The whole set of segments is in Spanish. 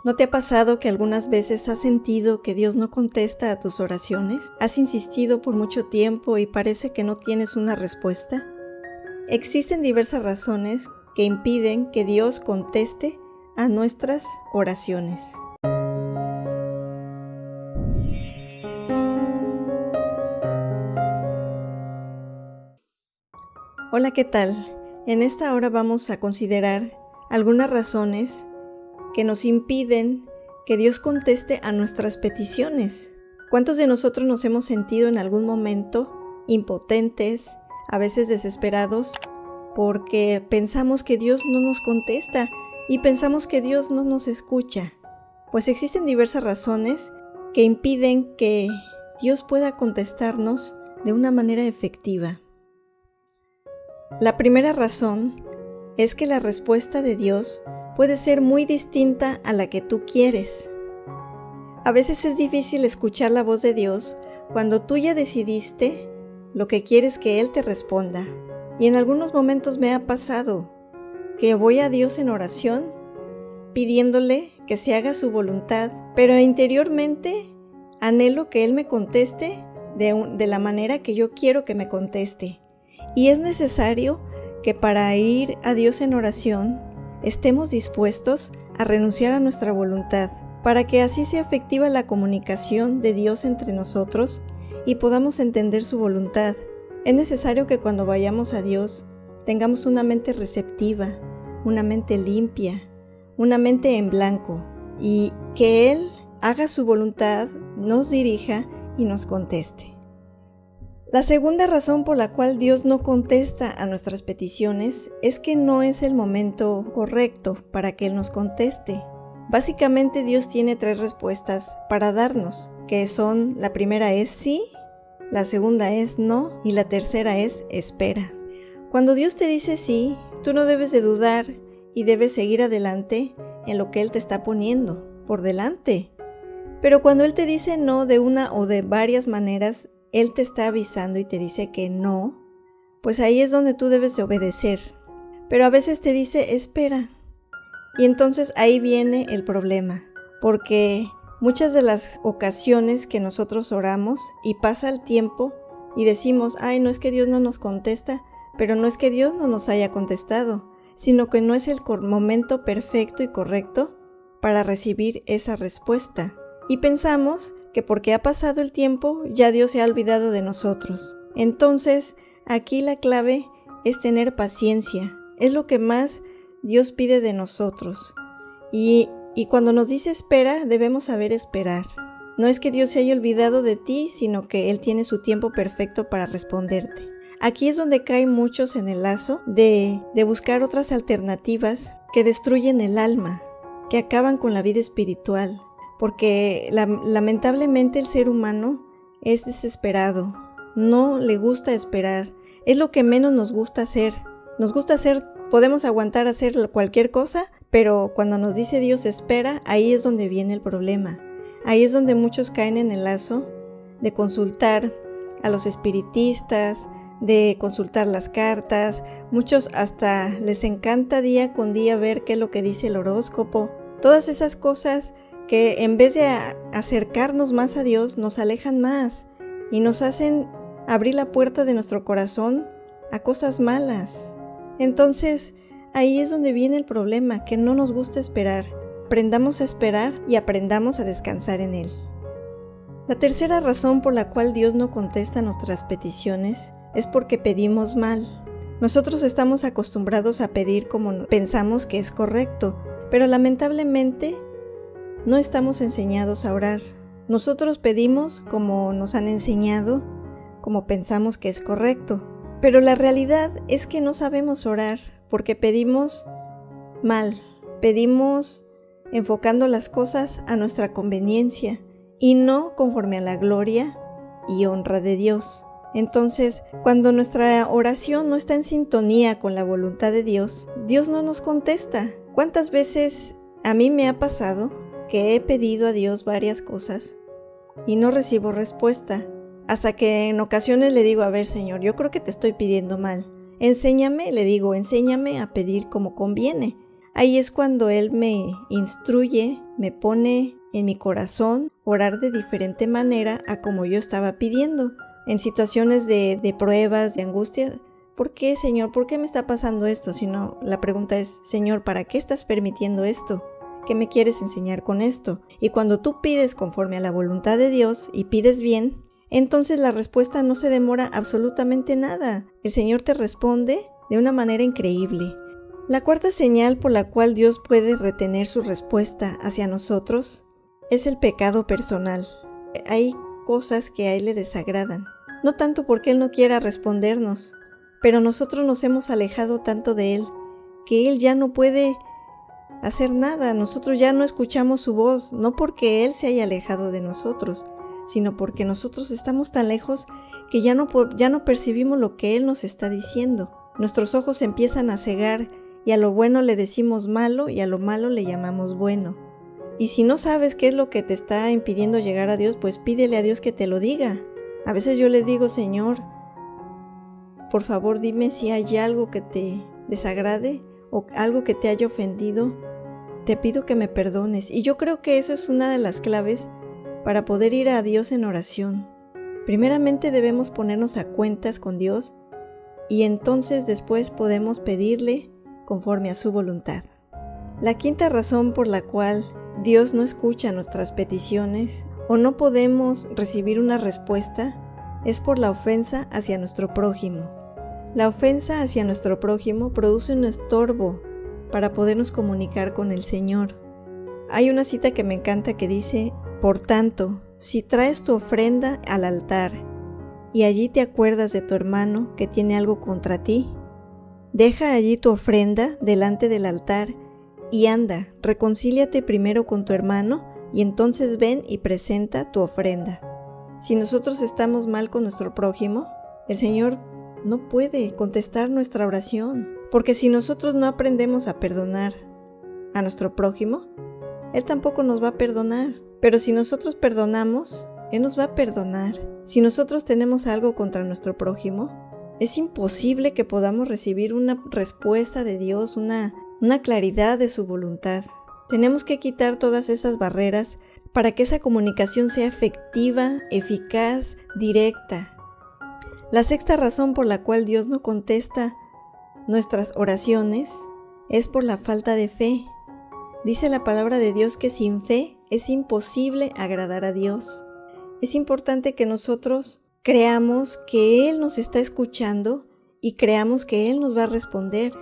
¿No te ha pasado que algunas veces has sentido que Dios no contesta a tus oraciones? ¿Has insistido por mucho tiempo y parece que no tienes una respuesta? Existen diversas razones que impiden que Dios conteste a nuestras oraciones. Hola, ¿qué tal? En esta hora vamos a considerar algunas razones que nos impiden que Dios conteste a nuestras peticiones. ¿Cuántos de nosotros nos hemos sentido en algún momento impotentes, a veces desesperados, porque pensamos que Dios no nos contesta y pensamos que Dios no nos escucha? Pues existen diversas razones que impiden que Dios pueda contestarnos de una manera efectiva. La primera razón es que la respuesta de Dios puede ser muy distinta a la que tú quieres. A veces es difícil escuchar la voz de Dios cuando tú ya decidiste lo que quieres que Él te responda. Y en algunos momentos me ha pasado que voy a Dios en oración pidiéndole que se haga su voluntad, pero interiormente anhelo que Él me conteste de la manera que yo quiero que me conteste. Y es necesario que para ir a Dios en oración estemos dispuestos a renunciar a nuestra voluntad, para que así sea efectiva la comunicación de Dios entre nosotros y podamos entender su voluntad. Es necesario que cuando vayamos a Dios tengamos una mente receptiva, una mente limpia, una mente en blanco, y que Él haga su voluntad, nos dirija y nos conteste. La segunda razón por la cual Dios no contesta a nuestras peticiones es que no es el momento correcto para que Él nos conteste. Básicamente Dios tiene 3 respuestas para darnos, que son: la primera es sí, la segunda es no y la tercera es espera. Cuando Dios te dice sí, tú no debes de dudar y debes seguir adelante en lo que Él te está poniendo por delante. Pero cuando Él te dice no de una o de varias maneras, Él te está avisando y te dice que no, pues ahí es donde tú debes de obedecer. Pero a veces te dice espera. Y entonces ahí viene el problema, porque muchas de las ocasiones que nosotros oramos y pasa el tiempo y decimos, ay, no es que Dios no nos contesta, pero no es que Dios no nos haya contestado, sino que no es el momento perfecto y correcto para recibir esa respuesta. Y pensamos que porque ha pasado el tiempo, ya Dios se ha olvidado de nosotros. Entonces, aquí la clave es tener paciencia. Es lo que más Dios pide de nosotros. Y cuando nos dice espera, debemos saber esperar. No es que Dios se haya olvidado de ti, sino que Él tiene su tiempo perfecto para responderte. Aquí es donde caen muchos en el lazo de buscar otras alternativas que destruyen el alma, que acaban con la vida espiritual. Porque lamentablemente el ser humano es desesperado, no le gusta esperar, es lo que menos nos gusta hacer. Podemos aguantar hacer cualquier cosa, pero cuando nos dice Dios espera, ahí es donde viene el problema. Ahí es donde muchos caen en el lazo de consultar a los espiritistas, de consultar las cartas. Muchos hasta les encanta día con día ver qué es lo que dice el horóscopo. Todas esas cosas que en vez de acercarnos más a Dios, nos alejan más y nos hacen abrir la puerta de nuestro corazón a cosas malas. Entonces, ahí es donde viene el problema, que no nos gusta esperar. Aprendamos a esperar y aprendamos a descansar en Él. La tercera razón por la cual Dios no contesta nuestras peticiones es porque pedimos mal. Nosotros estamos acostumbrados a pedir como pensamos que es correcto, pero lamentablemente no estamos enseñados a orar. Nosotros pedimos como nos han enseñado, como pensamos que es correcto. Pero la realidad es que no sabemos orar porque pedimos mal. Pedimos enfocando las cosas a nuestra conveniencia y no conforme a la gloria y honra de Dios. Entonces, cuando nuestra oración no está en sintonía con la voluntad de Dios, Dios no nos contesta. ¿Cuántas veces a mí me ha pasado que he pedido a Dios varias cosas y no recibo respuesta? Hasta que en ocasiones le digo, a ver, Señor, yo creo que te estoy pidiendo mal. Enséñame, le digo, enséñame a pedir como conviene. Ahí es cuando Él me instruye, me pone en mi corazón orar de diferente manera a como yo estaba pidiendo. En situaciones de pruebas, de angustia, ¿por qué, Señor? ¿Por qué me está pasando esto? Sino la pregunta es, Señor, ¿para qué estás permitiendo esto? ¿Qué me quieres enseñar con esto? Y cuando tú pides conforme a la voluntad de Dios y pides bien, entonces la respuesta no se demora absolutamente nada. El Señor te responde de una manera increíble. La cuarta señal por la cual Dios puede retener su respuesta hacia nosotros es el pecado personal. Hay cosas que a Él le desagradan, no tanto porque Él no quiera respondernos, pero nosotros nos hemos alejado tanto de Él que Él ya no puede hacer nada. Nosotros ya no escuchamos su voz, no porque Él se haya alejado de nosotros, sino porque nosotros estamos tan lejos que ya no percibimos lo que Él nos está diciendo. Nuestros ojos empiezan a cegar y a lo bueno le decimos malo y a lo malo le llamamos bueno. Y si no sabes qué es lo que te está impidiendo llegar a Dios, pues pídele a Dios que te lo diga. A veces yo le digo, Señor, por favor dime si hay algo que te desagrade o algo que te haya ofendido. Te pido que me perdones. Y yo creo que eso es una de las claves para poder ir a Dios en oración. Primeramente debemos ponernos a cuentas con Dios y entonces después podemos pedirle conforme a su voluntad. La quinta razón por la cual Dios no escucha nuestras peticiones o no podemos recibir una respuesta es por la ofensa hacia nuestro prójimo. La ofensa hacia nuestro prójimo produce un estorbo para podernos comunicar con el Señor. Hay una cita que me encanta que dice, por tanto, si traes tu ofrenda al altar y allí te acuerdas de tu hermano que tiene algo contra ti, deja allí tu ofrenda delante del altar y anda, reconcíliate primero con tu hermano y entonces ven y presenta tu ofrenda. Si nosotros estamos mal con nuestro prójimo, el Señor no puede contestar nuestra oración, porque si nosotros no aprendemos a perdonar a nuestro prójimo, Él tampoco nos va a perdonar. Pero si nosotros perdonamos, Él nos va a perdonar. Si nosotros tenemos algo contra nuestro prójimo, es imposible que podamos recibir una respuesta de Dios, una claridad de su voluntad. Tenemos que quitar todas esas barreras para que esa comunicación sea efectiva, eficaz, directa. La sexta razón por la cual Dios no contesta nuestras oraciones es por la falta de fe. Dice la palabra de Dios que sin fe es imposible agradar a Dios. Es importante que nosotros creamos que Él nos está escuchando y creamos que Él nos va a responder.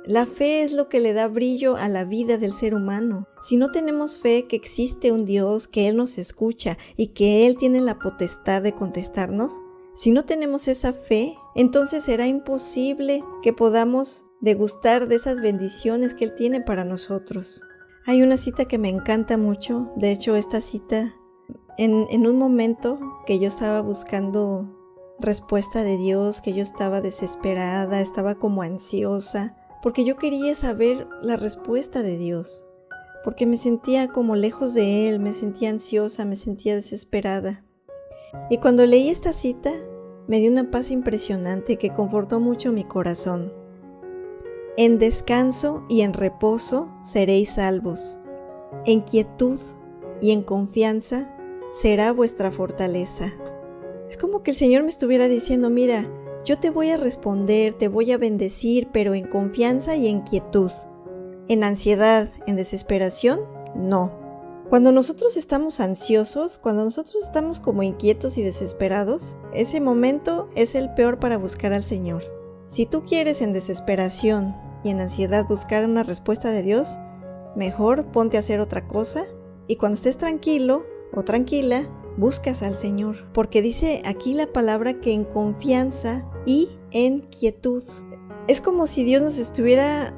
La fe es lo que le da brillo a la vida del ser humano. Si no tenemos fe que existe un Dios, que Él nos escucha y que Él tiene la potestad de contestarnos, si no tenemos esa fe, entonces será imposible que podamos degustar de esas bendiciones que Él tiene para nosotros. Hay una cita que me encanta mucho. De hecho, esta cita, en un momento que yo estaba buscando respuesta de Dios, que yo estaba desesperada, estaba como ansiosa, porque yo quería saber la respuesta de Dios, porque me sentía como lejos de Él, me sentía ansiosa, me sentía desesperada. Y cuando leí esta cita, me dio una paz impresionante que confortó mucho mi corazón. En descanso y en reposo seréis salvos. En quietud y en confianza será vuestra fortaleza. Es como que el Señor me estuviera diciendo, mira, yo te voy a responder, te voy a bendecir, pero en confianza y en quietud. En ansiedad, en desesperación, no. Cuando nosotros estamos ansiosos, cuando nosotros estamos como inquietos y desesperados, ese momento es el peor para buscar al Señor. Si tú quieres en desesperación y en ansiedad buscar una respuesta de Dios, mejor ponte a hacer otra cosa y cuando estés tranquilo o tranquila, buscas al Señor. Porque dice aquí la palabra que en confianza y en quietud. Es como si Dios nos estuviera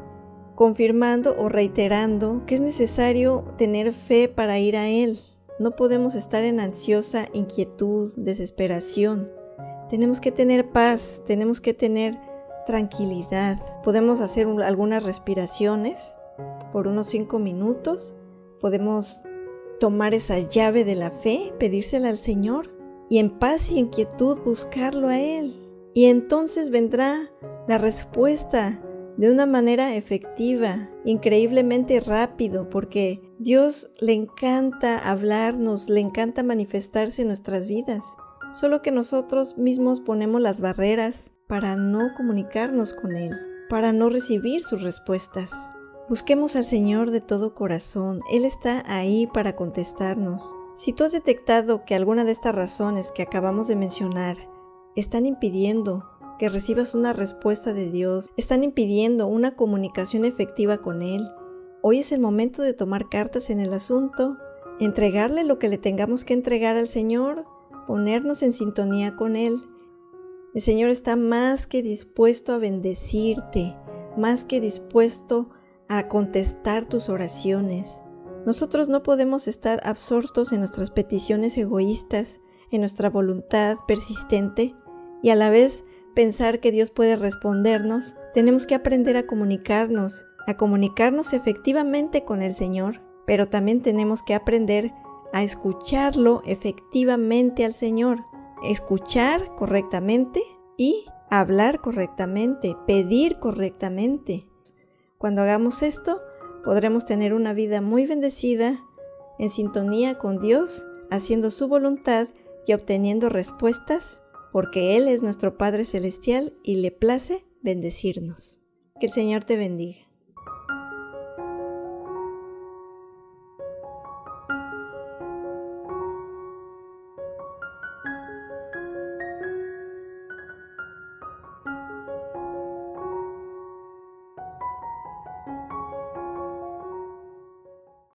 confirmando o reiterando que es necesario tener fe para ir a Él. No podemos estar en ansiosa inquietud, desesperación. Tenemos que tener paz, tenemos que tener tranquilidad. Podemos hacer algunas respiraciones por unos 5 minutos. Podemos tomar esa llave de la fe, pedírsela al Señor y en paz y en quietud buscarlo a Él. Y entonces vendrá la respuesta de una manera efectiva, increíblemente rápido, porque Dios le encanta hablarnos, le encanta manifestarse en nuestras vidas. Solo que nosotros mismos ponemos las barreras para no comunicarnos con Él, para no recibir sus respuestas. Busquemos al Señor de todo corazón. Él está ahí para contestarnos. Si tú has detectado que alguna de estas razones que acabamos de mencionar están impidiendo que recibas una respuesta de Dios, están impidiendo una comunicación efectiva con Él, hoy es el momento de tomar cartas en el asunto, entregarle lo que le tengamos que entregar al Señor, ponernos en sintonía con Él. El Señor está más que dispuesto a bendecirte, más que dispuesto a contestar tus oraciones. Nosotros no podemos estar absortos en nuestras peticiones egoístas, en nuestra voluntad persistente y a la vez pensar que Dios puede respondernos. Tenemos que aprender a comunicarnos efectivamente con el Señor, pero también tenemos que aprender a escucharlo efectivamente al Señor, escuchar correctamente y hablar correctamente, pedir correctamente. Cuando hagamos esto, podremos tener una vida muy bendecida, en sintonía con Dios, haciendo su voluntad y obteniendo respuestas, porque Él es nuestro Padre Celestial y le place bendecirnos. Que el Señor te bendiga.